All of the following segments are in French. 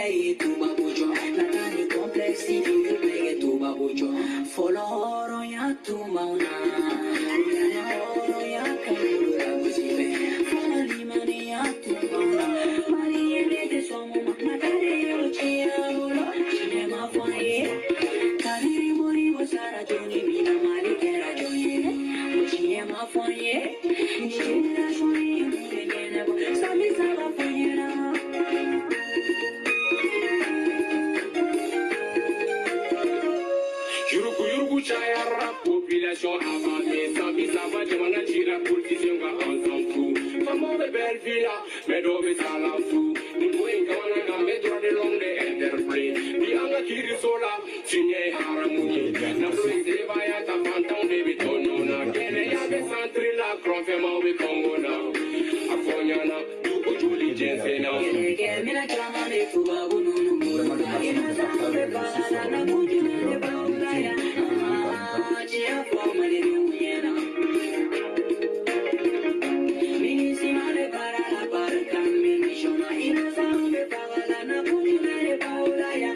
play to babucho. Natani complexity you play to babucho. Follow on ya to mauna. Oro ya kangura buzibe. Follow limani ya to mauna. Mari de somo natare yo chia ulo. Cinema foye. Kari mori wasara joni mina mari kera joni. Cinema foye. Cinema foye. Sami saba foye na. Chayara population avanée, sans vis à bas, demande à tirer politicien ensemble fou. Maman de belle villa, mais d'où ça la fou. Nous pouvons quand on a métro de l'homme de Enderplay. Bianga kiri sola, signé Haramouni. N'a plus de vaillants à pantan de bitonona. Kene yabe centre la confirme au Congona. A Fonyana, Duku Juli Jensena. Kene mina chama de tubabu nunu. Ina zambe bala na buju de baungaya. Chia forma de uniena. Minissima de para la barca, minishona. Ina zambe bala na buju de baungaya.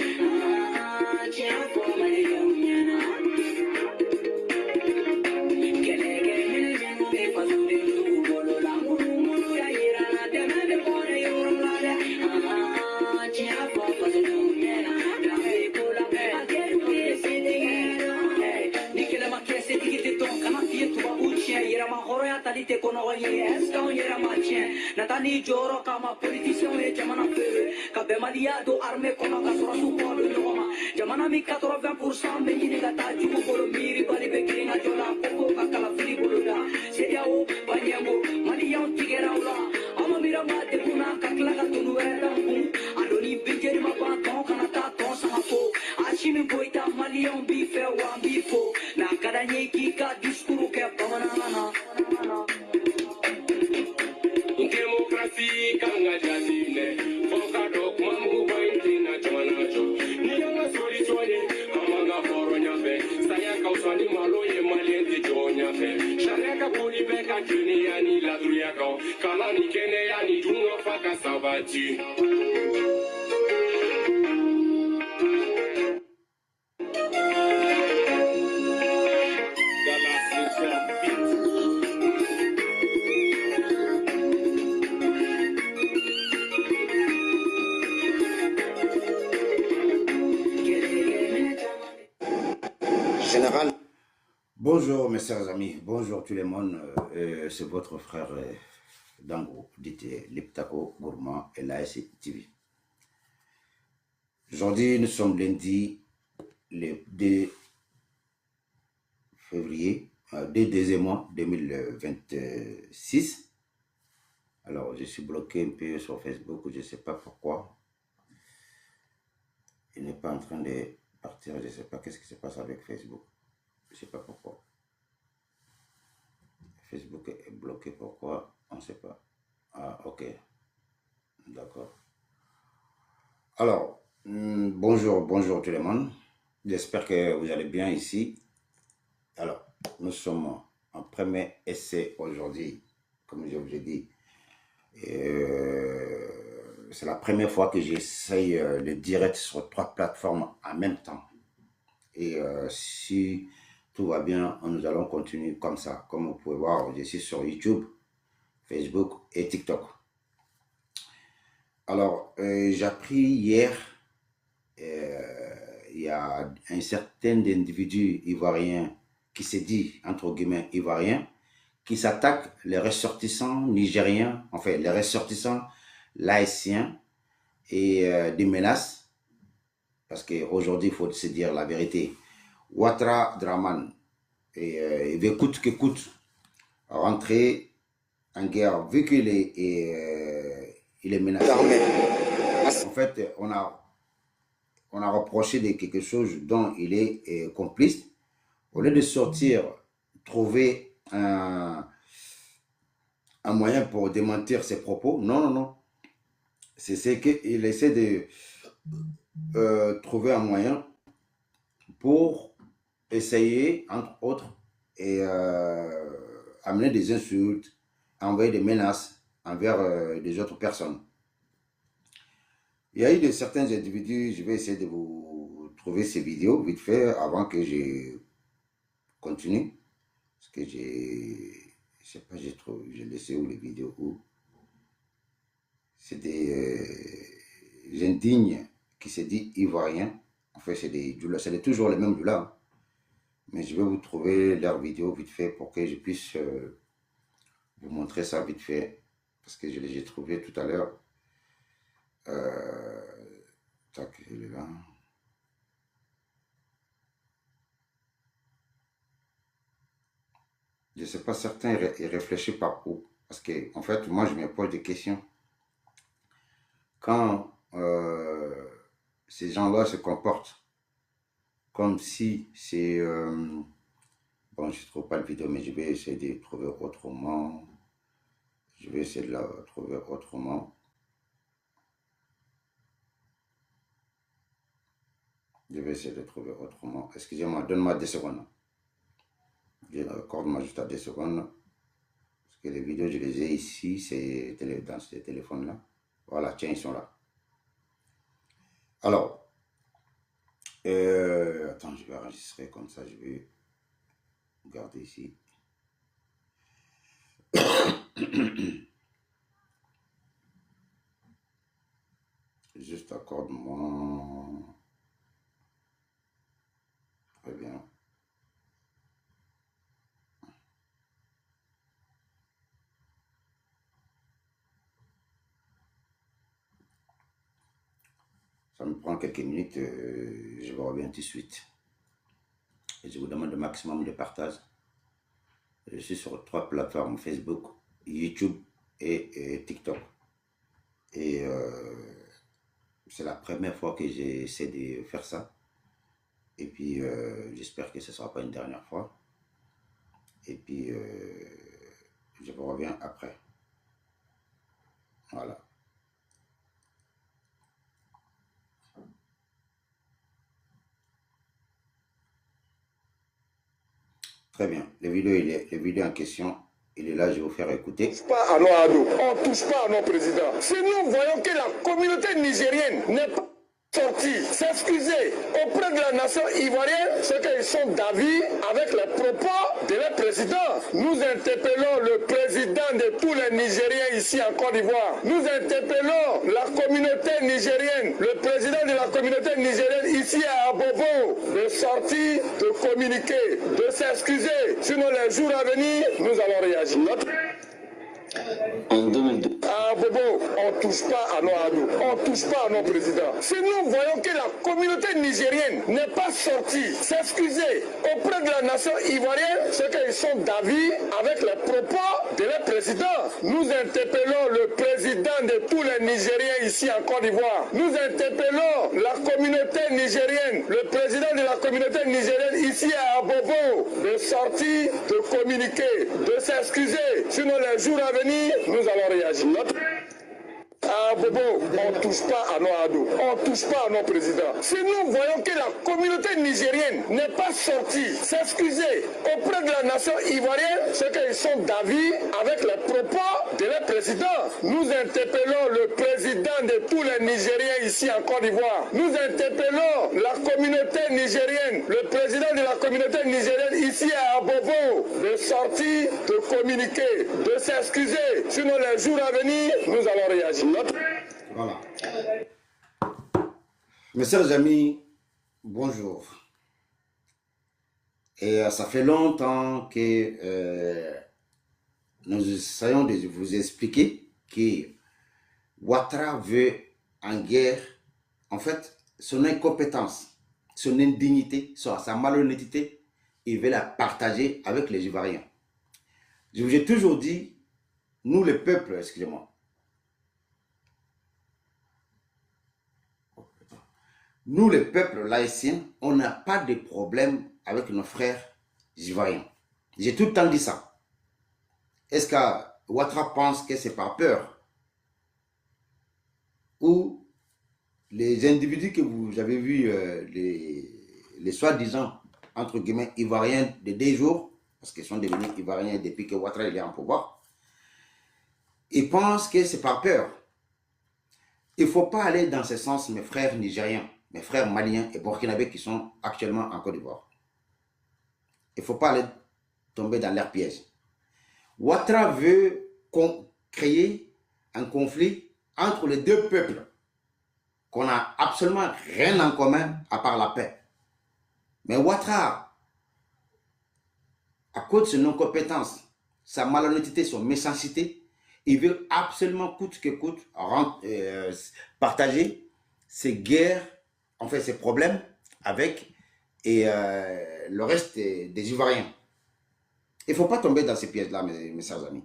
Chia forma de uniena. Kele mina jengo de paso de lugu bolo la muru ya ira na teme de pone yorulade. Chia forma de uniena. La me cola me aquel que se diga. Nikele makese tikite ton kana fie tuba uchia yera mahoro ya talite kono ye eska yera machien natani joro kama politicien e jamana fere kabe malia do arme kono ka sura su polo noma jamana mi 80% be ni gata jugo bolo miri bali be kinga jola ko ka kala fili bolo da sedia o banyamo malia tigera ula ama mira ma de kuna kakla ka tunu era mu adoni bijeri ma ba ton kana ta ton sama ko achimi boita malia bi fe wa bi fo na kadanye kika diskuru ke pamanana Democracy kanga jazine foka dok mambu bainti na chamanacho niyanga sori soye amanga foro nyafe saya kausani malo ye malienti jo nyafe shareka kuli beka kini yani ladru yako kala ni kene yani dunga faka sabati. Général. Bonjour mes chers amis, bonjour tout le monde, c'est votre frère Dango, dit Liptako Gourmand et l'AS TV. Aujourd'hui nous sommes lundi, le 2 février, 2e mois 2026. Alors je suis bloqué un peu sur Facebook, je ne sais pas pourquoi. Il n'est pas en train de partir, je ne sais pas qu'est-ce qui se passe avec Facebook. Je ne sais pas pourquoi. Facebook est bloqué, pourquoi? On ne sait pas. Ah, ok. D'accord. Alors, bonjour tout le monde. J'espère que vous allez bien ici. Alors, nous sommes en premier essai aujourd'hui, comme je vous ai dit. C'est la première fois que j'essaye le direct sur 3 plateformes en même temps. Et si tout va bien, nous allons continuer comme ça. Comme vous pouvez voir, je suis sur YouTube, Facebook et TikTok. Alors, j'ai appris hier, il y a un certain individu ivoirien qui se dit, entre guillemets, ivoirien, qui s'attaque les ressortissants nigériens, enfin les ressortissants laïciens et des menaces, parce qu'aujourd'hui, il faut se dire la vérité. Ouattara Draman, il veut coûte que coûte rentrer en guerre, vu qu'il est, il est menacé. En fait, on a reproché de quelque chose dont il est complice. Au lieu de sortir, trouver un moyen pour démentir ses propos, non. C'est qu'il essaie de trouver un moyen pour essayer, entre autres, et amener des insultes, envoyer des menaces envers des autres personnes. Il y a eu de certains individus, je vais essayer de vous trouver ces vidéos vite fait avant que je continue. Parce que je sais pas, j'ai laissé où les vidéos où. C'est des indignes qui se disent ivoiriens. En fait, c'est toujours les mêmes Djoula. Mais je vais vous trouver leurs vidéos vite fait pour que je puisse vous montrer ça vite fait. Parce que je les ai trouvés tout à l'heure. Tac, il est là. Je ne sais pas, certains réfléchissent par où. Parce que, en fait, moi, je me pose des questions. Quand ces gens-là se comportent comme si c'est... bon, je ne trouve pas le vidéo, mais je vais essayer de trouver autrement. Je vais essayer de la trouver autrement. Je vais essayer de trouver autrement. Excusez-moi, donne-moi 2 secondes. Accorde-moi juste à 2 secondes. Parce que les vidéos, je les ai ici, c'est dans ces téléphones-là. Voilà, tiens, ils sont là. Alors, attends, je vais enregistrer comme ça, je vais garder ici. Juste accorde-moi. Très bien. Ça me prend quelques minutes, je vous reviens tout de suite. Et je vous demande le maximum de partage. Je suis sur 3 plateformes, Facebook, YouTube et TikTok. Et c'est la première fois que j'essaie de faire ça. Et puis, j'espère que ce ne sera pas une dernière fois. Et puis, je vous reviens après. Voilà. Très bien. Les vidéos en question, il est là, je vais vous faire écouter. Pas à Noadou. On ne touche pas à nos présidents. Si nous voyons que la communauté nigérienne n'est pas sortie s'excuser auprès de la nation ivoirienne, c'est qu'ils sont d'avis avec les propos de leur président. Nous interpellons le président de tous les Nigériens ici en Côte d'Ivoire. Nous interpellons la communauté nigérienne, le président de la communauté nigérienne ici à Abobo, de sortir, de communiquer, de s'excuser. Sinon, les jours à venir, nous allons réagir. En 2002. Ah Bobo, on ne touche pas à Noadou, on ne touche pas à nos présidents. Si nous voyons que la communauté nigérienne n'est pas sortie s'excuser auprès de la nation ivoirienne, c'est qu'ils sont d'avis avec les propos de leur président. Nous interpellons le président de tous les Nigériens ici en Côte d'Ivoire. Nous interpellons la communauté nigérienne, le président de la communauté nigérienne ici à Abobo, de sortir, de communiquer, de s'excuser. Sinon, les jours à venir, nous allons réagir. Ah Bobo, on ne touche pas à Noadou, on ne touche pas à nos présidents. Si nous voyons que la communauté nigérienne n'est pas sortie s'excuser auprès de la nation ivoirienne, c'est qu'ils sont d'avis avec les propos de leur président. Nous interpellons le président de tous les Nigériens ici en Côte d'Ivoire. Nous interpellons la communauté nigérienne, le président de la communauté nigérienne ici à Abobo, de sortir, de communiquer, de s'excuser. Sinon, les jours à venir, nous allons réagir. Voilà. Mes chers amis, bonjour. Et ça fait longtemps que nous essayons de vous expliquer que Ouattara veut en guerre, en fait, son incompétence, son indignité, sa malhonnêteté, il veut la partager avec les Ivoiriens. Je vous ai toujours dit, nous les peuples, excusez-moi, nous, les peuples laïciens, on n'a pas de problème avec nos frères ivoiriens. J'ai tout le temps dit ça. Est-ce que Ouattara pense que c'est par peur? Ou les individus que vous avez vus, les soi-disant, entre guillemets, ivoiriens de 2 jours, parce qu'ils sont devenus ivoiriens depuis que Ouattara est en pouvoir, ils pensent que c'est par peur. Il ne faut pas aller dans ce sens, mes frères nigériens, mes frères maliens et burkinabés qui sont actuellement en Côte d'Ivoire. Il ne faut pas aller tomber dans leur piège. Ouattara veut créer un conflit entre les deux peuples qu'on n'a absolument rien en commun à part la paix. Mais Ouattara, à cause de son incompétence, sa malhonnêteté, son méchanceté, il veut absolument coûte que coûte partager ses guerres, en fait ses problèmes avec le reste des Ivoiriens. Il ne faut pas tomber dans ces pièges-là, mes chers amis.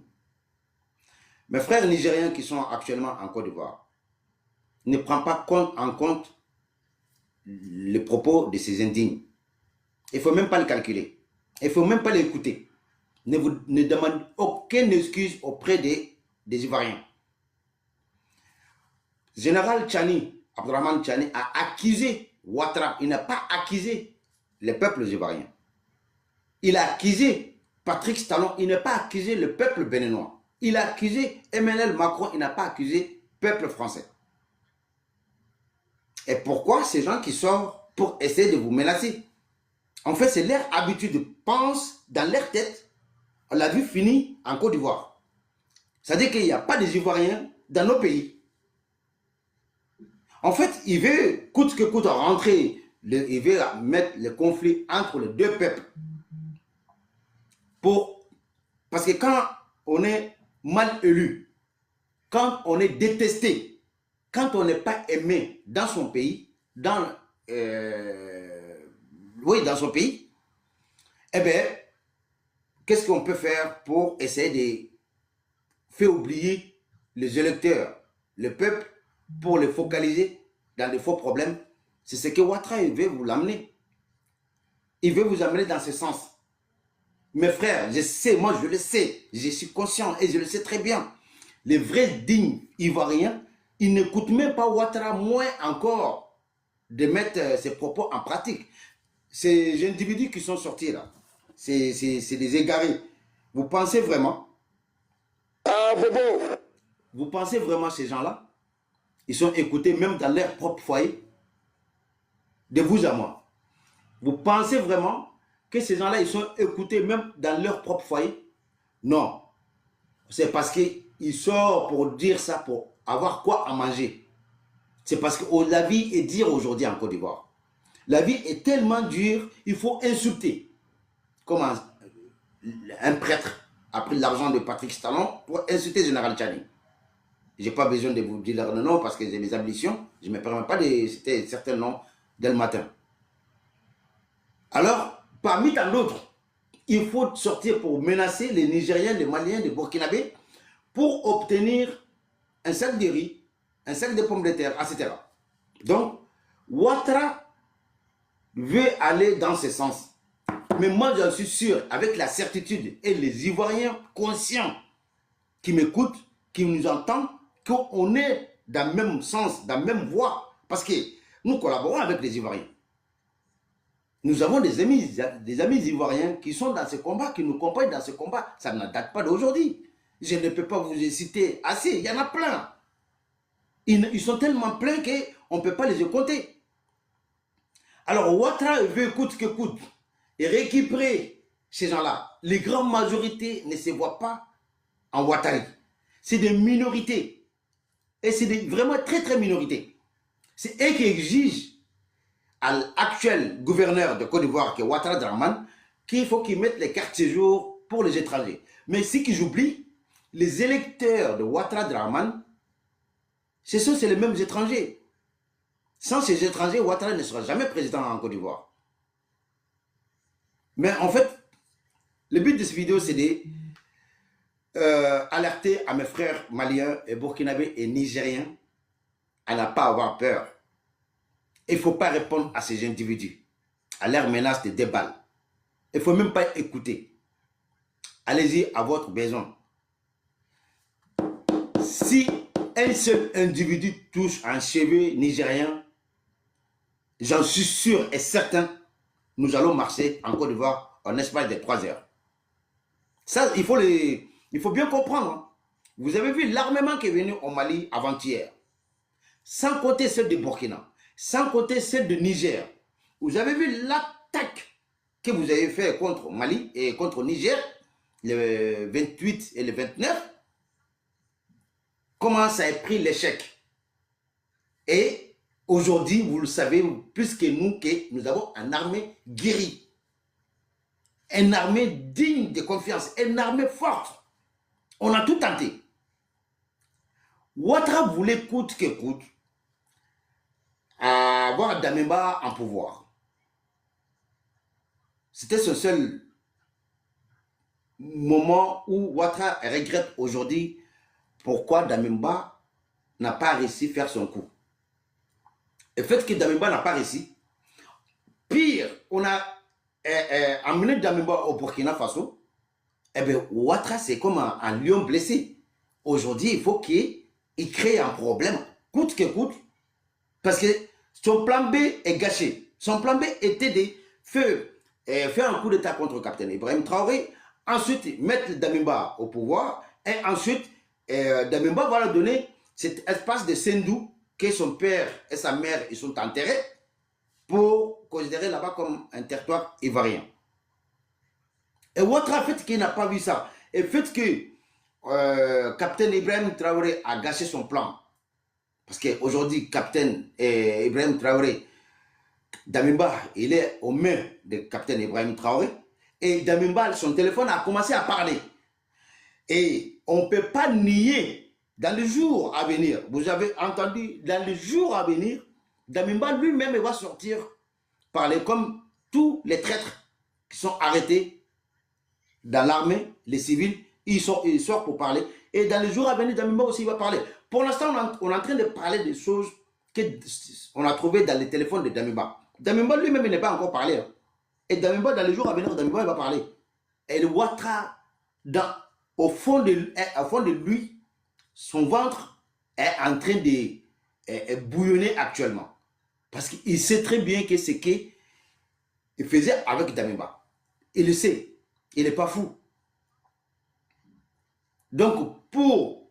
Mes frères nigériens qui sont actuellement en Côte d'Ivoire, ne prennent pas en compte les propos de ces indignes. Il ne faut même pas le calculer. Il ne faut même pas l'écouter. Ne demande aucune excuse auprès des Ivoiriens. Général Tchani, Abdourahmane Tchani, a accusé Ouattara. Il n'a pas accusé les peuples ivoiriens. Il a accusé Patrice Talon. Il n'a pas accusé le peuple béninois. Il a accusé Emmanuel Macron. Il n'a pas accusé le peuple français. Et pourquoi ces gens qui sortent pour essayer de vous menacer? En fait, c'est leur habitude. Pensent dans leur tête. On l'a vu fini en Côte d'Ivoire. C'est-à-dire qu'il n'y a pas des Ivoiriens dans nos pays. En fait, il veut coûte que coûte rentrer, il veut mettre le conflit entre les deux peuples. Parce que quand on est mal élu, quand on est détesté, quand on n'est pas aimé dans son pays, dans son pays, eh bien, qu'est-ce qu'on peut faire pour essayer de faire oublier les électeurs, le peuple, pour les focaliser dans des faux problèmes? C'est ce que Ouattara veut vous l'amener. Il veut vous amener dans ce sens. Mes frères, je sais, moi je le sais, je suis conscient et je le sais très bien. Les vrais dignes ivoiriens, ils n'écoutent même pas Ouattara, moins encore de mettre ses propos en pratique. Ces individus qui sont sortis là, c'est des égarés. Vous pensez vraiment? Ah, Bobo! Vous pensez vraiment ces gens-là? Ils sont écoutés même dans leur propre foyer? De vous à moi. Vous pensez vraiment que ces gens-là, ils sont écoutés même dans leur propre foyer? Non. C'est parce qu'ils sortent pour dire ça, pour avoir quoi à manger. C'est parce que la vie est dure aujourd'hui en Côte d'Ivoire. La vie est tellement dure, il faut insulter. Comme un prêtre a pris l'argent de Patrice Talon pour insulter le général Tchani. Je n'ai pas besoin de vous dire leur nom parce que j'ai mes ablutions. Je ne me permets pas de citer certains noms dès le matin. Alors, parmi tant d'autres, il faut sortir pour menacer les Nigériens, les Maliens, les Burkinabés pour obtenir un sac de riz, un sac de pommes de terre, etc. Donc, Ouattara veut aller dans ce sens. Mais moi, je suis sûr, avec la certitude et les Ivoiriens conscients qui m'écoutent, qui nous entendent, qu'on est dans le même sens, dans la même voie. Parce que nous collaborons avec les Ivoiriens. Nous avons des amis ivoiriens qui sont dans ce combat, qui nous comprennent dans ce combat. Ça ne date pas d'aujourd'hui. Je ne peux pas vous les citer assez. Il y en a plein. Ils sont tellement pleins qu'on ne peut pas les compter. Alors, Ouattara veut coûte que coûte et récupérer ces gens-là. Les grandes majorités ne se voient pas en Ouattara. C'est des minorités. Et c'est vraiment très, très minorités. C'est eux qui exigent à l'actuel gouverneur de Côte d'Ivoire, qui est Ouattara Dramane, qu'il faut qu'il mette les cartes séjour pour les étrangers. Mais ce que j'oublie, les électeurs de Ouattara Dramane, c'est les mêmes étrangers. Sans ces étrangers, Ouattara ne sera jamais président en Côte d'Ivoire. Mais en fait, le but de cette vidéo, c'est d'alerter à mes frères maliens et burkinabés et nigériens à ne pas avoir peur. Il ne faut pas répondre à ces individus, à leurs menaces de déballe. Il ne faut même pas écouter. Allez-y à votre besoin. Si un seul individu touche un cheveu nigérien, j'en suis sûr et certain, nous allons marcher en Côte d'Ivoire en espace de 3 heures. Ça, il faut bien comprendre. Hein. Vous avez vu l'armement qui est venu au Mali avant-hier. sans compter celle de Burkina, sans compter celle de Niger. Vous avez vu l'attaque que vous avez fait contre Mali et contre Niger, le 28 et le 29, comment ça a pris l'échec. Et aujourd'hui, vous le savez, plus que nous avons une armée guérie, une armée digne de confiance, une armée forte. On a tout tenté. Ouattara voulait coûte que coûte avoir Damiba en pouvoir. C'était ce seul moment où Ouattara regrette aujourd'hui pourquoi Damiba n'a pas réussi à faire son coup. Le fait que Damiba n'a pas réussi, pire, on a emmené Damiba au Burkina Faso, eh bien, Ouattara, c'est comme un lion blessé. Aujourd'hui, il faut qu'il crée un problème, coûte que coûte, parce que son plan B est gâché. Son plan B était de faire un coup d'état contre le capitaine Ibrahim Traoré, ensuite mettre Damiba au pouvoir, et ensuite, Damiba va leur donner cet espace de Sendou que son père et sa mère ils sont enterrés pour considérer là-bas comme un territoire ivoirien. Et Ouattara, fait qu'il n'a pas vu ça, et fait que capitaine Ibrahim Traoré a gâché son plan, parce qu'aujourd'hui, capitaine Ibrahim Traoré, Damiba, il est aux mains de capitaine Ibrahim Traoré, et Damiba, son téléphone a commencé à parler. Et on ne peut pas nier, dans les jours à venir, vous avez entendu, dans les jours à venir, Damiba lui-même va sortir parler comme tous les traîtres qui sont arrêtés dans l'armée, les civils, ils sortent pour parler. Et dans les jours à venir, Damiba aussi va parler. Pour l'instant, on est en train de parler des choses qu'on a trouvées dans les téléphones de Damiba. Damiba lui-même n'est pas encore parlé. Hein. Et Damiba, dans les jours à venir, Damiba va parler. Et le Ouattara, au fond de lui, son ventre est en train de bouillonner actuellement. Parce qu'il sait très bien que ce qu'il faisait avec Damiba. Il le sait. Il n'est pas fou. Donc, pour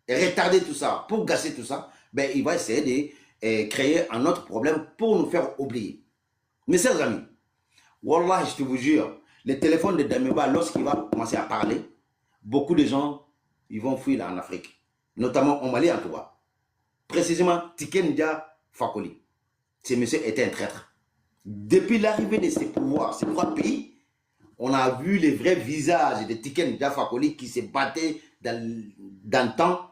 retarder tout ça, pour gâcher tout ça, ben, il va essayer de créer un autre problème pour nous faire oublier. Mes chers amis, Wallah, je te vous jure, le téléphone de Damiba, lorsqu'il va commencer à parler, beaucoup de gens ils vont fuir en Afrique, notamment au Mali en tout cas. Précisément, Tiken Jah Fakoly. Ce monsieur était un traître. Depuis l'arrivée de ces pouvoirs, ces trois pays, on a vu les vrais visages de Tiken Jah Fakoly qui se battait dans le temps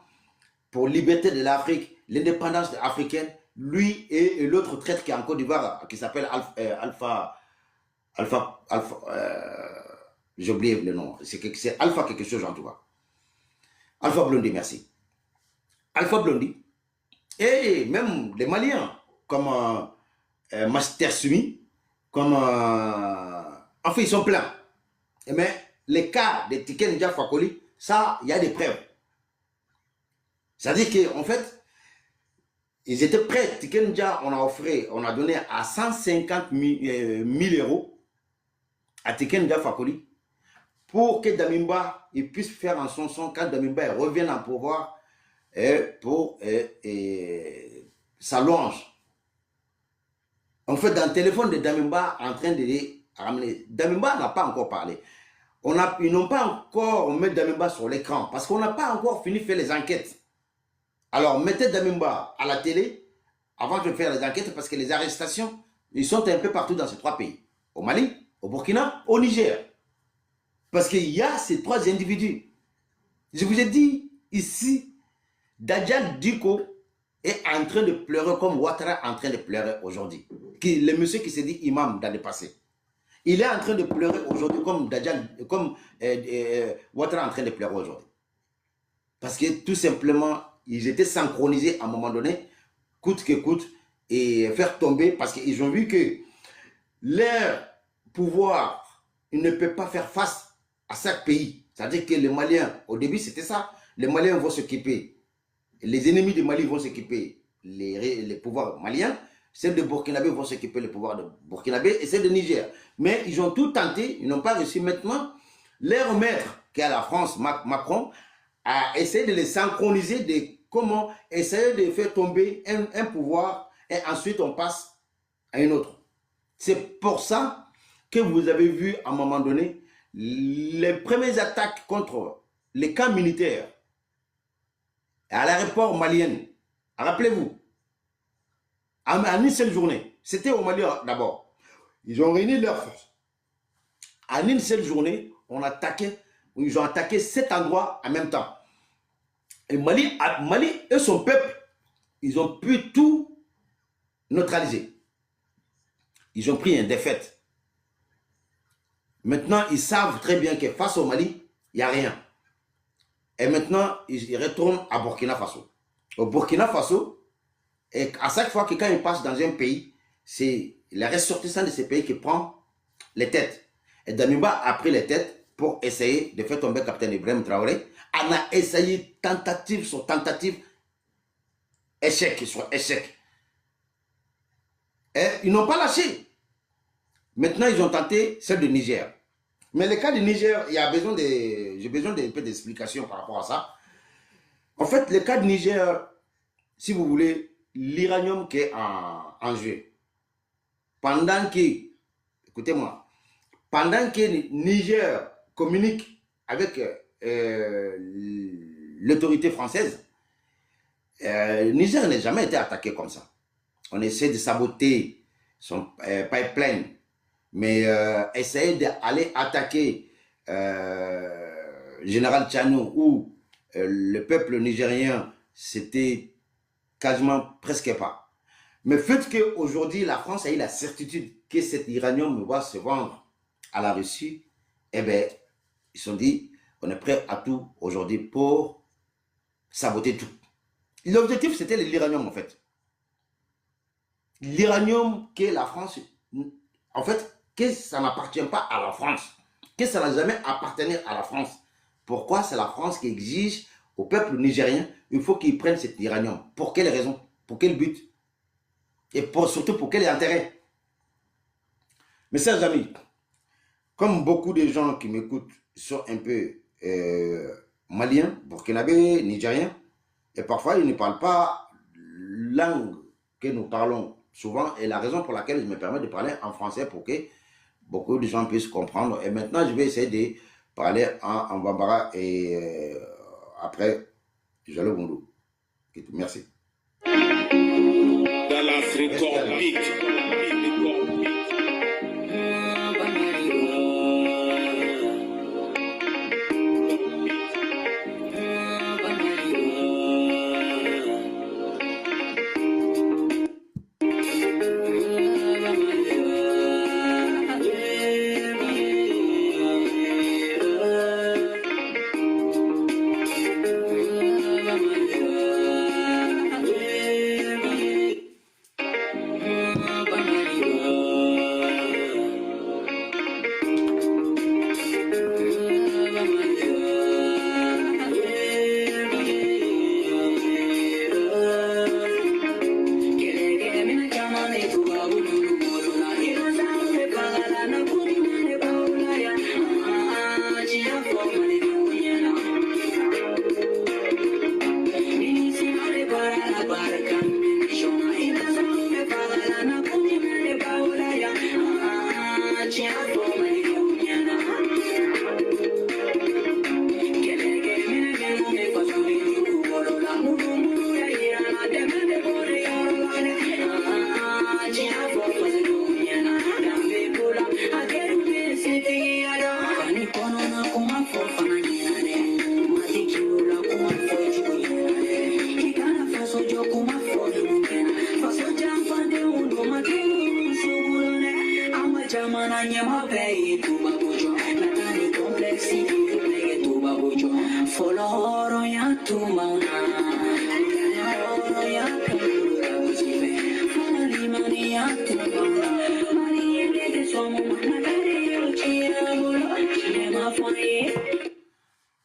pour la liberté de l'Afrique, l'indépendance africaine. Lui et l'autre traître qui est en Côte d'Ivoire, qui s'appelle j'ai oublié le nom, c'est Alpha quelque chose en tout cas. Alpha Blondy, merci. Alpha Blondy. Et même les Maliens, comme Master Sumi, comme... enfin, ils sont pleins. Mais les cas de Tiken Jah Fakoly, ça, il y a des preuves. C'est-à-dire qu'en fait, ils étaient prêts. Tiken Jah, on a donné à 150 000 euros à Tiken Jah Fakoly pour que Damiba il puisse faire en son son quand Damiba revienne en pouvoir pour sa louange. En fait, dans le téléphone de Damiba, en train de les ramener. Damiba n'a pas encore parlé. Ils n'ont pas encore mis Damiba sur l'écran parce qu'on n'a pas encore fini de faire les enquêtes. Alors, mettez Damiba à la télé avant de faire les enquêtes parce que les arrestations, ils sont un peu partout dans ces trois pays. Au Mali, au Burkina, au Niger. Parce qu'il y a ces trois individus. Je vous ai dit ici, Dadjal Diko est en train de pleurer comme Ouattara est en train de pleurer aujourd'hui. Le monsieur qui s'est dit imam dans le passé. Il est en train de pleurer aujourd'hui comme Ouattara est en train de pleurer aujourd'hui. Parce que tout simplement, ils étaient synchronisés à un moment donné, coûte que coûte, et faire tomber parce qu'ils ont vu que leur pouvoir, ils ne peuvent pas faire face à chaque pays. C'est-à-dire que les Maliens, au début c'était ça, les Maliens vont s'occuper, les ennemis du Mali vont s'occuper, les pouvoirs maliens, celles de Burkinabé vont s'occuper les pouvoirs de Burkinabé et celles de Niger. Mais ils ont tout tenté, ils n'ont pas réussi. Maintenant, leur maître, qui est la France, Macron, a essayé de les synchroniser, de comment essayer de faire tomber un pouvoir et ensuite on passe à un autre. C'est pour ça que vous avez vu à un moment donné les premières attaques contre les camps militaires à l'aéroport malien. Rappelez-vous, en une seule journée, c'était au Mali d'abord. Ils ont réuni leurs forces. En une seule journée, ils ont attaqué 7 endroits en même temps. Et Mali et son peuple, ils ont pu tout neutraliser. Ils ont pris une défaite. Maintenant, ils savent très bien que face au Mali, il n'y a rien. Et maintenant, ils retournent à Burkina Faso. Au Burkina Faso, et à chaque fois que quand ils passent dans un pays, c'est les ressortissants de ces pays qui prennent les têtes. Et Damiba a pris les têtes pour essayer de faire tomber le capitaine Ibrahim Traoré. On a essayé tentative sur tentative, échec sur échec. Et ils n'ont pas lâché. Maintenant, ils ont tenté celle du Niger. Mais le cas du Niger, j'ai besoin d'un peu d'explication par rapport à ça. En fait, le cas du Niger, si vous voulez, l'uranium qui est en jeu. Pendant que, écoutez-moi, pendant que le Niger communique avec l'autorité française, le Niger n'a jamais été attaqué comme ça. On essaie de saboter son pipeline, mais essayer d'aller attaquer Général Tchano ou le peuple nigérien, c'était quasiment presque pas. Mais le fait qu'aujourd'hui, la France a eu la certitude que cet uranium va se vendre à la Russie, eh bien, ils se sont dit, on est prêt à tout aujourd'hui pour saboter tout. L'objectif, c'était l'uranium, en fait. L'uranium que la France, en fait, que ça n'appartient pas à la France, que ça n'a jamais appartenu à la France. Pourquoi c'est la France qui exige au peuple nigérien, il faut qu'ils prennent cet uranium. Pour quelle raison? Pour quel but? Et surtout pour quel intérêt? Mes chers amis, comme beaucoup de gens qui m'écoutent sont un peu maliens, burkinabés, nigériens, et parfois ils ne parlent pas langue que nous parlons souvent, et la raison pour laquelle je me permets de parler en français pour que beaucoup de gens puissent comprendre. Et maintenant, je vais essayer de parler en bambara et après, je le bonjour. Merci. Dallas Record Beat.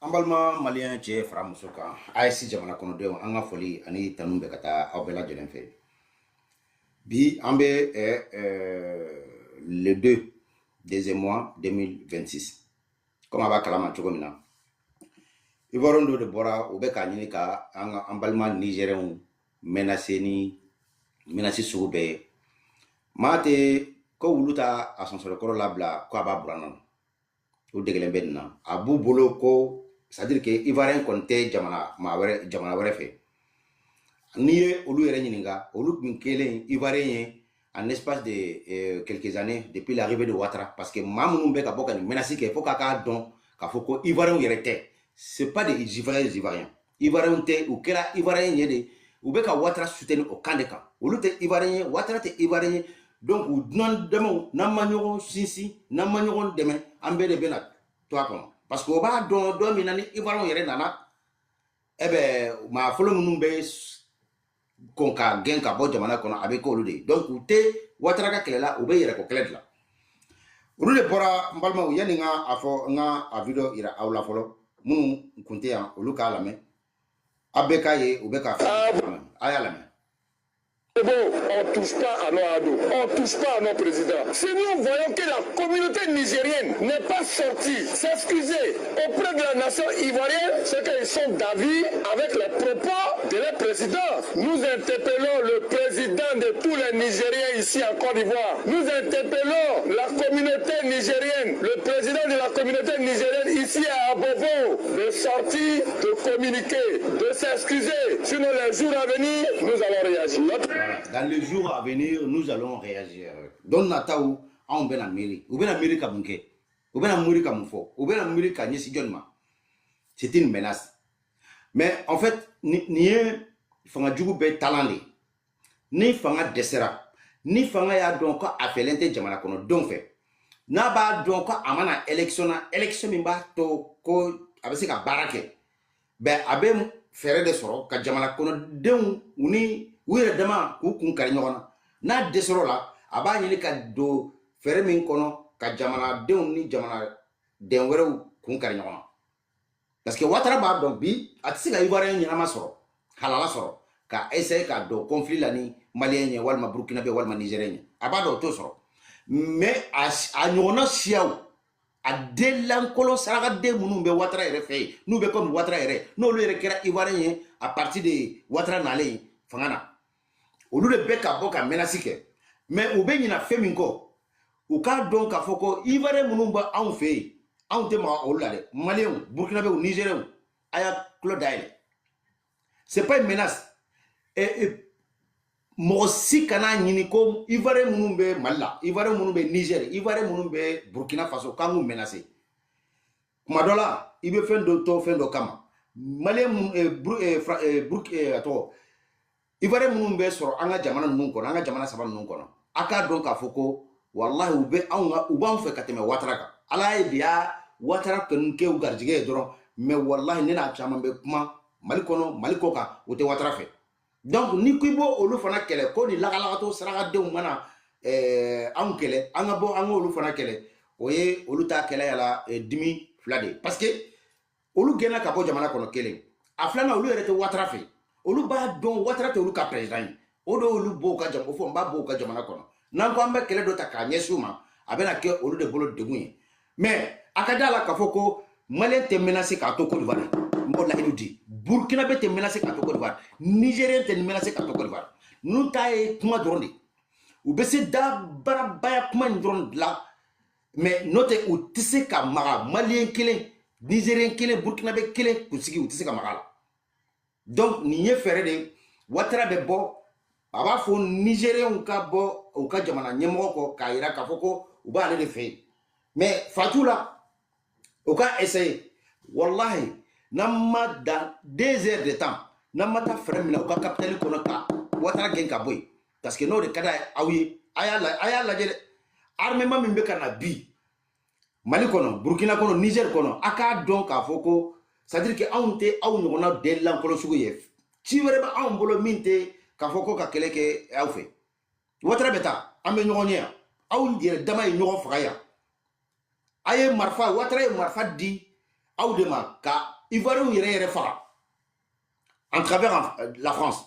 Ambalma malien che fra musoka ASC jamana kono de anga foli ani tanumbe kata obela jelen fe bi ambe le 2 mois 2026 comme aba kalama chogomina Ivoirien do de bora o be ka ɲini ka an balima Nigériens menacer ni menacer sugu bɛɛ ye. Maa tɛ ko wulu ta a sɔnsɔrɔkɔrɔ labila ko a b'a buran o degelen bɛ nin na a b'u bolo ko c'est à dire que Ivoirien kɔni tɛ jamana wɛrɛ fɛ n'i ye olu yɛrɛ ɲininka olu tun kelen Ivoirien ye en espace de quelques années depuis l'arrivée de Ouattara parce que maa minnu bɛ ka bɔ ka nin menace kɛ fo k'a k'a dɔn k'a fɔ ko Ivoirien yɛrɛ tɛ c'est pas des Ivoiriens Ivoiriens tɛ u kɛra Ivoirien ye de u bɛ ka Ouattara soutenir o kan de kan olu tɛ Ivoirien ye Ouattara tɛ Ivoirien ye donc u dunan dɛmɛw n'an ma ɲɔgɔn sinsin n'an ma ɲɔgɔn dɛmɛ an bɛɛ de bɛna to a kɔnɔ parce que o b'a dɔn don min na ni Ivoirien yɛrɛ nana maa fɔlɔ minnu bɛ kɔn ka gɛn ka bɔ jamana kɔnɔ a bɛ k'olu de ye donc u tɛ Ouattara ka kɛlɛ la u bɛ yɛrɛko kɛlɛ de la olu de bɔra n balimaw yanni n ka fɔ n ka a video yira aw la fɔlɔ minnu kun tɛ yan olu k'a lamɛn a bɛɛ k'a ye u bɛ ka fɛn a y'a lamɛn. Bon, on ne touche pas à nos ados, on ne touche pas à nos présidents. Si nous voyons que la communauté nigérienne n'est pas sortie s'excuser auprès de la nation ivoirienne, c'est qu'ils sont d'avis avec les propos de leur président. Nous interpellons le président de tous les Nigériens ici en Côte d'Ivoire. Nous interpellons la communauté nigérienne, le président de la communauté nigérienne ici à Abobo, de sortir, de communiquer, de s'excuser. Sinon, les jours à venir, nous allons réagir. Dans les jours à venir, nous allons réagir. Don nataou, on va mairie. Ou bien mairie comme que. Ou bien mairie comme faux. Ou bien mairie comme si c'est une menace. Mais en fait, ni fanga jugu be talent ni fanga desera. Ni fanga ya donc affelente jamana kono don fait. Na ba donc amana élection mi ba to ko abese ka barake. Ben abe fere de soro ka jamana kono den uni wira dama ku kun kari ɲɔgɔn na n'a dɛsɛr'o la a b'a ɲini ka don fɛrɛ min kɔnɔ ka jamanadenw ni jamanaden wɛrɛw kun kari ɲɔgɔn na parce que Ouattara b'a dɔn bi a tɛ se ka Ivoirien ɲɛnama sɔrɔ halala sɔrɔ ka essayer ka don conflit la ni Malien ye walima Burkinabé walima Nigérien ye a b'a dɔn o t'o sɔrɔ mais a ɲɔgɔnna siyaw a denlankolon sarakaden minnu bɛ Ouattara yɛrɛ fɛ yen n'u bɛ comme Ouattara yɛrɛ n'olu yɛrɛ kɛra Ivoirien ye à partir de Ouattara nalen fanga na olu de bɛ ka bɔ ka menace kɛ mais u bɛ ɲina fɛn min kɔ u k'a dɔn k'a fɔ ko Ivoirien minnu bɛ anw fɛ yen anw tɛ maga olu la dɛ Maliens Burkinabés Nigériens a y'a tulo dayɛlɛ c'est pas une menace mɔgɔ si kana ɲini ko Ivoirien minnu bɛ Mali la Ivoirien minnu bɛ Niger Ivoirien minnu bɛ Burkina Faso k'an k'u menacer kuma dɔ la i bɛ fɛn dɔ to fɛn dɔ kama Malien tɔgɔ Ivoirien minnu bɛ sɔrɔ an ka jamana ninnu kɔnɔ an ka jamana saba ninnu kɔnɔ a k'a dɔn k'a fɔ ko wallahi u b'anw fɛ ka tɛmɛ Ouattara kan ala ye de y'a Ouattara kɔni kɛ u garijɛgɛ ye dɔrɔn mais wallahi ne n'a caman bɛ kuma Mali kɔnɔ Mali kɔ kan u tɛ Ouattara fɛ donc ni ko i b'o olu fana kɛlɛ ko ni lagalakatɔ sarakadenw mana anw kɛlɛ an ka bɔ an k'olu fana kɛlɛ o ye olu ta kɛlɛ yala dimi fila de parce que olu gɛnna ka bɔ jamana kɔnɔ kelen a filanan olu yɛrɛ tɛ Ouattara fɛ olu b'a dɔn Ouattara tɛ olu ka président ye o de olu b'o ka jamana fɔ n b'a b'o ka jamana kɔnɔ n'an ko an bɛ kɛlɛ dɔ ta k'a ɲɛsin u ma a bɛna kɛ olu de bolo degun ye mais a ka d'a la k'a fɔ ko Malien tɛ menacer k'a to Côte d'Ivoire n b'o laɲini di Burkinabé tɛ menacer k'a to Côte d'Ivoire Nigérien tɛ menacer k'a to Côte d'Ivoire ninnu ta ye kuma dɔrɔn de u bɛ se dabarabaya kuma in dɔrɔn de la mais n'o tɛ u tɛ se ka maga Malien kelen Nigérien kelen Burkinabé kelen k'u sigi u tɛ se ka maga a la donc nin ye fɛɛrɛ de Ouattara bɛ bɔ a b'a fɔ Nigériens ka bɔ u ka jamana ɲɛmɔgɔ kɔ k'a jira k'a fɔ ko u b'ale de fɛ yen mais Fatou la u ka essayer wallahi n'an ma dan 2 heures de temps n'an ma taa fɛrɛ minɛ u ka capitale kɔnɔ ka Ouattara gɛn ka bɔ yen parce que n'o de ka d'a ye aw ye a y'a lajɛ dɛ armement min bɛ ka na bi Mali kɔnɔ Burkina kɔnɔ Niger kɔnɔ a k'a dɔn k'a fɔ ko c'est-à-dire que anw tɛ aw ɲɔgɔnna denlankolon sugu ye ci wɛrɛ bɛ anw bolo min tɛ k'a fɔ ko ka kɛlɛ kɛ aw fɛ Ouattara bɛ taa an bɛ ɲɔgɔn ye yan aw yɛrɛ dama ye ɲɔgɔn faga yan a ye marifa Ouattara ye marifa di aw de ma ka Ivoiriens yɛrɛ faga en travers la France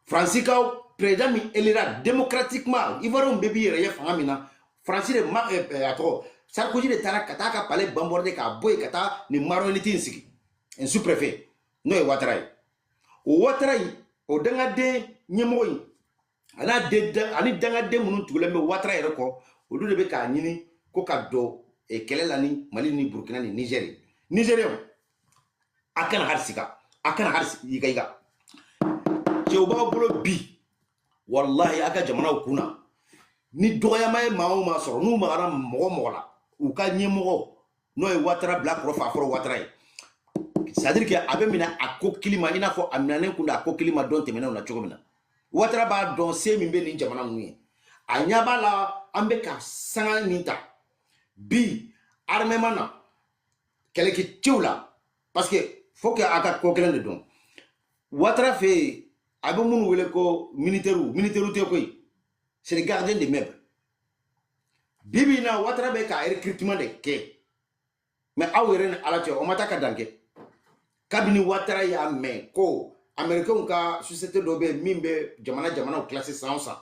Fransi ka président min élira démocratiquement Ivoiriens bɛ b'i yɛrɛ ye fanga min na Fransi de a tɔgɔ Sarkozy de taara ka taa ka palais bamborder k'a bɔ yen ka taa nin marionnette in sigi un sous-préfet n'o ye Ouattara ye o Ouattara ye o dangaden ɲɛmɔgɔ in ani dangaden minnu tugulen bɛ Ouattara yɛrɛ kɔ olu de bɛ k'a ɲini ko ka don kɛlɛ la ni Mali ni Burkina ni Niger ye Nigériens a kana hali siga a kana hali yiga cɛw b'aw bolo bi wallahi a ka jamanaw kunna ni dɔgɔyama ye maa o maa sɔrɔ n'u magara mɔgɔ la u ka ɲɛmɔgɔ n'o ye Ouattara bila kɔrɔ fa fɔlɔ Ouattara ye c'est-à-dire que a bɛ minɛ a ko kilima i n'a fɔ a minɛnen kun a ko kilima dɔn tɛmɛnenw na cogo min na Ouattara b'a dɔn se min bɛ nin jamana ninnu ye a ɲɛ b'a la an bɛ ka sanga nin ta bi armement na kɛlɛkɛcɛw la parce que faut que a ka ko kelen de dɔn Ouattara fɛ yen a bɛ minnu wele ko militaires tɛ koyi c'est les gardiens des meubles bibi na Ouattara bɛ ka recrutement de kɛ mais aw yɛrɛ ni ala cɛ o ma taa ka dan kɛ kabini Ouattara y'a mɛn ko américains ka société dɔ bɛ min bɛ jamanaw classé san o san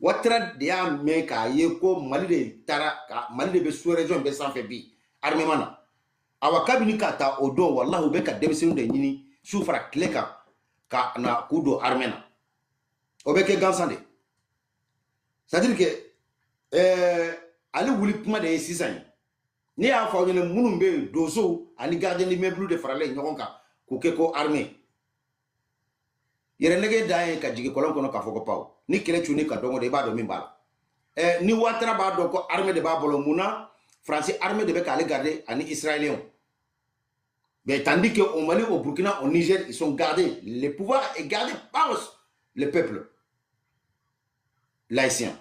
Ouattara de y'a mɛn k'a ye ko Mali de bɛ sous-région bɛɛ sanfɛ bi armement na awa kabini ka taa o don wallahi u bɛ ka denmisɛnninw de ɲini su fara tile kan ka na k'u don armée na o bɛ kɛ gansan de c'est-à-dire que ale wuli kuma de ye sisan ye ne y'a fɔ aw ɲɛna minnu bɛ yen donsow ani gardien d'immeuble de faralen ɲɔgɔn kan k'u kɛ ko armée yɛrɛ nege da ye ka jigin kɔlɔn kɔnɔ k'a fɔ ko paw ni kɛlɛ cunni ka dɔn o de i b'a dɔn min b'a la ni Ouattara b'a dɔn ko armée de b'a bolo mun na France armée de bɛ k'ale garder ani israéliens mais tandis que au Mali, au Burkina, au Niger, ils sont gardés. Le pouvoir est gardé par le peuple laïcien.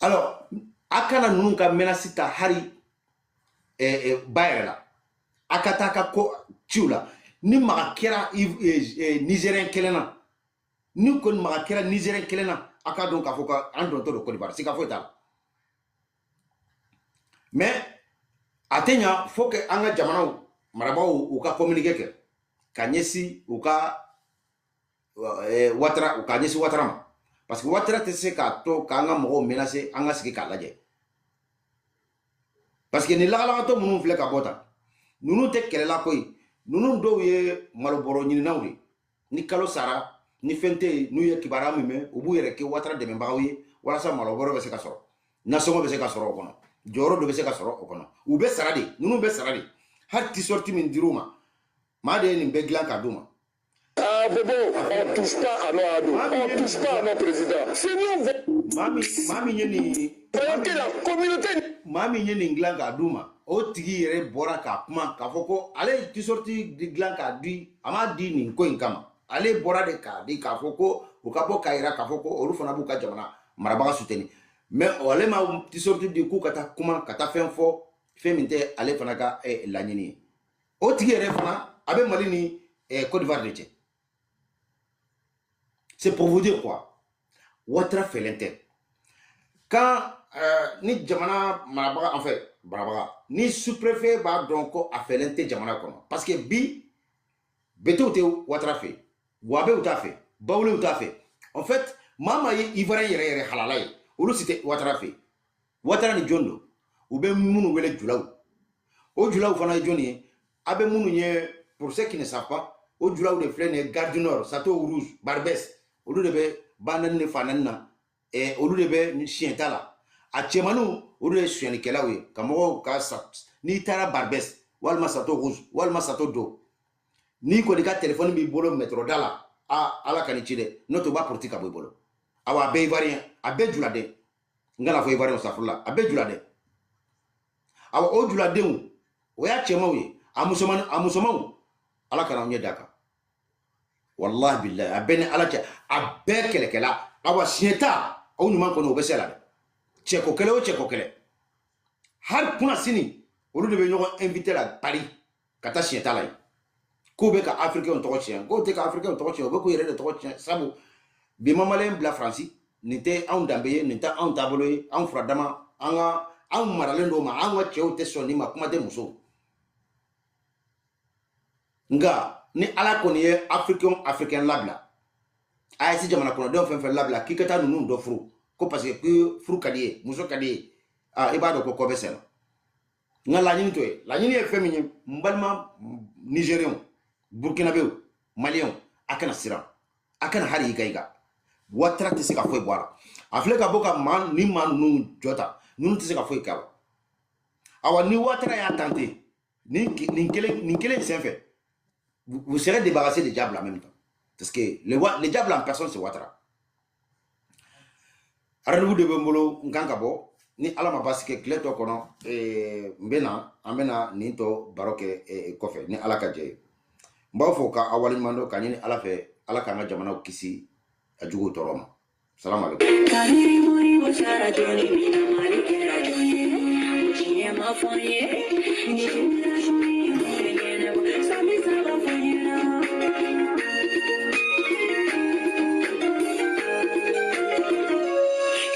Alors, akana nunka menasi ta hari bayra akataka ko tiula ni makera Nigérien kelena ni kon makera Nigérien kelena aka donc afoka andon to Côte d'Ivoire sika fota mais atenya faut que anga jamana marabaw u ka communiquer ke kanyesi u ka Ouattara u kanyesi Ouattara ma parce que Ouattara te se ka to kanga mo menacer anga siki ka laje parce que ni la to munun fle ka bota nunu te kelela koy nunu do ye maloboro nyini nawri ni kalo sara ni fente nu ye kibara mime ubu yere ke Ouattara de membawi wala sa maloboro be se ka soro nasongo be se ka soro kono joro do be se ka soro kono u be sarade nunu be sarade har ti sorti min diruma ma de ni be glan ka duma Ah, Bobo, on touche pas à nos ados, on touche pas à nos présidents. C'est nous. Mami yeni. Voyons que la communauté. Mami yeni glan ka duma. O tigi yere bora ka kuma ka foko. Ale ti sorti di glan ka di. Ama di ni ko inkama. Ale bora de ka di ka foko. O ka bo kaira ka foko. Olu fana bu ka jamana marabaga soutenu. Mais ale ma ti sorti di ku kata kuma kata fenfo. Feminte ale fana ka la nyini. O tigi yere fana abe Mali ni Côte d'Ivoire de. C'est pour vous dire quoi? Ouattara fait l'intérêt. Quand ni jamana marabaga en fait marabaga ni sous-préfet ba donc a fait l'intérêt jamana kono parce que bi beto te Ouattara fait wabe uta fait bawle uta fait en fait mama yi ivoirien yere halala yi olu c'était Ouattara fait Ouattara ni jondo ube munu wele julaw o julaw fana joni abe munu ye pour ceux qui ne savent pas o julaw de flène Gare du Nord Sato Rouge Barbès olu de be banan ne fananna olu de be chientala a chemanu olu de chiennikelaw ye kamo ka sat ni tara Barbès walma Sato Rouge walma Sato Do ni ko ka téléphone bi bolo métro dala ala kani chide noto ba politique aboy bolo awa be ivoirien abe julade ngala fo ivoirien safula abe julade awa o julade o ya chemaw ye amusoman ala kana onye daka wallahi billahi abene alacha abbe kelekela awa sieta o nyuma ko no besela de cheko kele har kuna sini olu de be ñoko inviter la Paris kata sieta la ko be ka africain on to chien ko te ka africain on to chien be ko yere de to chien sabu bi mamalen bla franci nite an dambeye nite an taboloye an fradama an maralen do ma an wa chew te soni ma kuma de muso nga ni ala koni ye africain labla ay si jamana kono don fen labla ki kata nunu do furu ko parce que furu kadiye muso kadiye ibado ko besela nga lañini to e lañini e femini mbalma nigérien burkinabé malien akana siram akana hari gaiga watra te se ka foi boire afle ka boka man ni man nu jota nu te se ka foi ka awa ni watra ya tenter ni kele c'est fait vous serez débarrassé des diables en même temps parce que les diables en personne c'est watra aradu de bembolo nganga bo ni ala ma basike kle to kono mbena amena ni to baroke kofe ni ala ka je mbaw fo ka awali mando ka ni ala fe ala ka nga jamana kisi ajugo toroma salam alaikum Kariri muri bochara joni mina mali kera joni Mujine mafonye Nijina joni Ngene Sami saba fanyena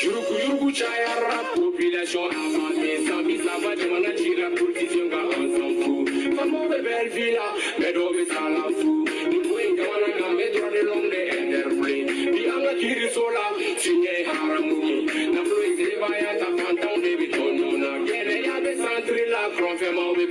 Yuruku chaya rap population avanée Sami saba jamana chira politiciens ga on s'en fout Maman de belle villa mais dove sala fou Ni poin gamana ga me droit de l'homme de enderplay Di anga kiri sola signé haramuni Na floise de vaya ta fantan de bitono na Gene ya de centre la cron fait mauvais